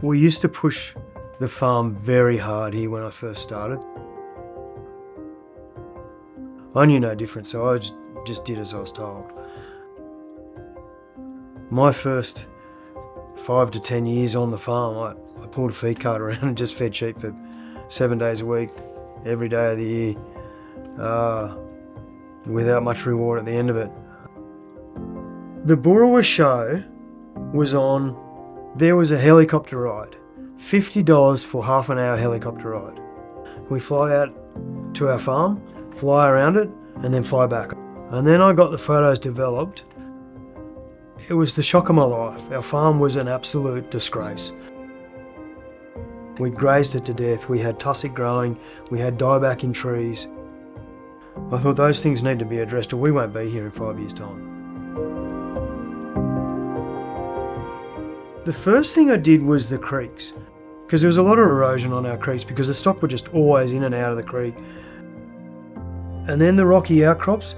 We used to push the farm very hard here when I first started. I knew no different, so I just did as I was told. My first 5 to 10 years on the farm, I pulled a feed cart around and just fed sheep for 7 days a week, every day of the year, without much reward at the end of it. The Boorowa show was on. There was a helicopter ride, $50 for half an hour helicopter ride. We fly out to our farm, fly around it, and then fly back. And then I got the photos developed. It was the shock of my life. Our farm was an absolute disgrace. We'd grazed it to death, we had tussock growing, we had dieback in trees. I thought those things need to be addressed or we won't be here in 5 years' time. The first thing I did was the creeks, because there was a lot of erosion on our creeks because the stock were just always in and out of the creek. And then the rocky outcrops.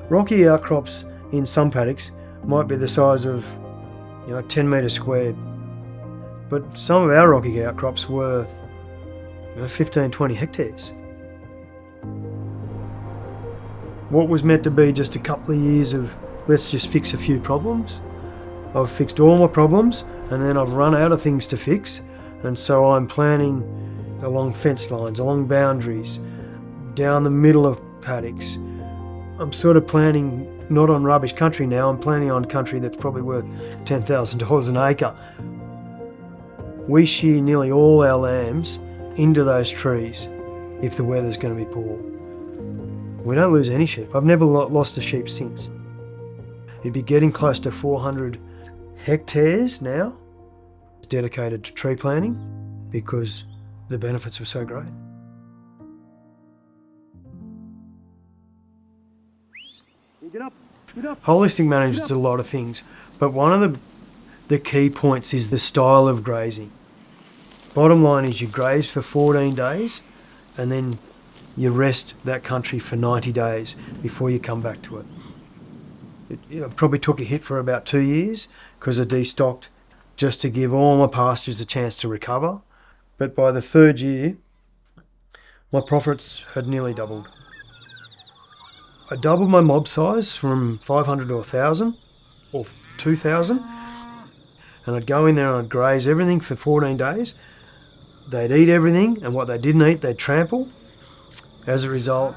Rocky outcrops in some paddocks might be the size of 10 metres squared. But some of our rocky outcrops were 15, 20 hectares. What was meant to be just a couple of years of let's just fix a few problems, I've fixed all my problems and then I've run out of things to fix, and so I'm planning along fence lines, along boundaries, down the middle of paddocks. I'm sort of planning not on rubbish country now, I'm planning on country that's probably worth $10,000 an acre. We shear nearly all our lambs into those trees if the weather's going to be poor. We don't lose any sheep. I've never lost a sheep since. It'd be getting close to 400 hectares now. It's dedicated to tree planting because the benefits were so great. Get up, get up. Holistic management is a lot of things, but one of the key points is the style of grazing. Bottom line is you graze for 14 days and then you rest that country for 90 days before you come back to it. It probably took a hit for about 2 years because I destocked just to give all my pastures a chance to recover. But by the third year, my profits had nearly doubled. I doubled my mob size from 500 to 1,000 or 2,000. And I'd go in there and I'd graze everything for 14 days. They'd eat everything, and what they didn't eat, they'd trample. As a result,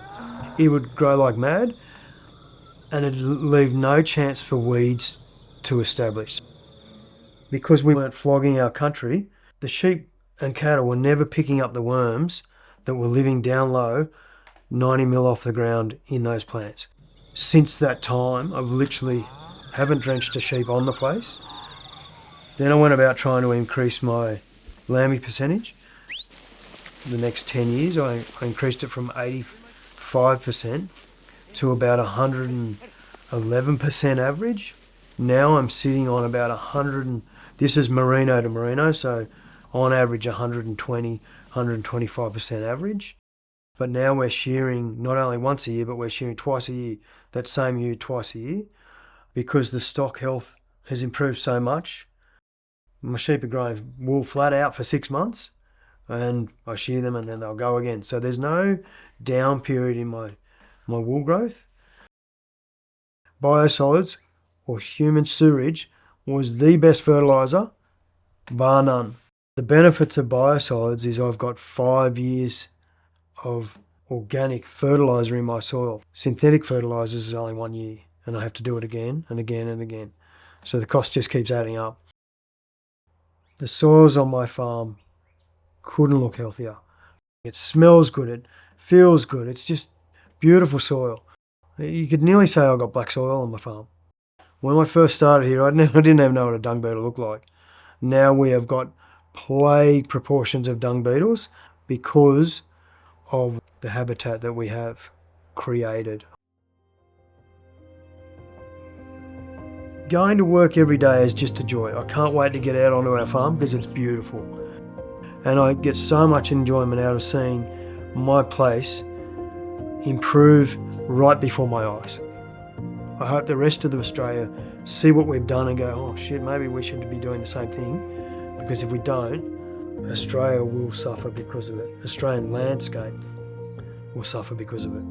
it would grow like mad, and it'd leave no chance for weeds to establish. Because we weren't flogging our country, the sheep and cattle were never picking up the worms that were living down low, 90 mil off the ground in those plants. Since that time, I've literally haven't drenched a sheep on the place. Then I went about trying to increase my lambie percentage. The next 10 years, I increased it from 85% to about 111% average. Now I'm sitting on about 100, this is merino to merino, so on average 120, 125% average. But now we're shearing not only once a year, but we're shearing twice a year, that same ewe twice a year, because the stock health has improved so much. My sheep are growing wool flat out for 6 months, and I shear them and then they'll go again. So there's no down period in my wool growth. Biosolids, or human sewerage, was the best fertiliser, bar none. The benefits of biosolids is I've got 5 years of organic fertiliser in my soil. Synthetic fertilisers is only 1 year, and I have to do it again and again and again. So the cost just keeps adding up. The soils on my farm couldn't look healthier. It smells good, it feels good, it's just beautiful soil. You could nearly say I got black soil on my farm. When I first started here, I didn't even know what a dung beetle looked like. Now we have got plague proportions of dung beetles because of the habitat that we have created. Going to work every day is just a joy. I can't wait to get out onto our farm because it's beautiful. And I get so much enjoyment out of seeing my place improve right before my eyes. I hope the rest of Australia see what we've done and go, oh shit, maybe we should be doing the same thing, because if we don't, Australia will suffer because of it. Australian landscape will suffer because of it.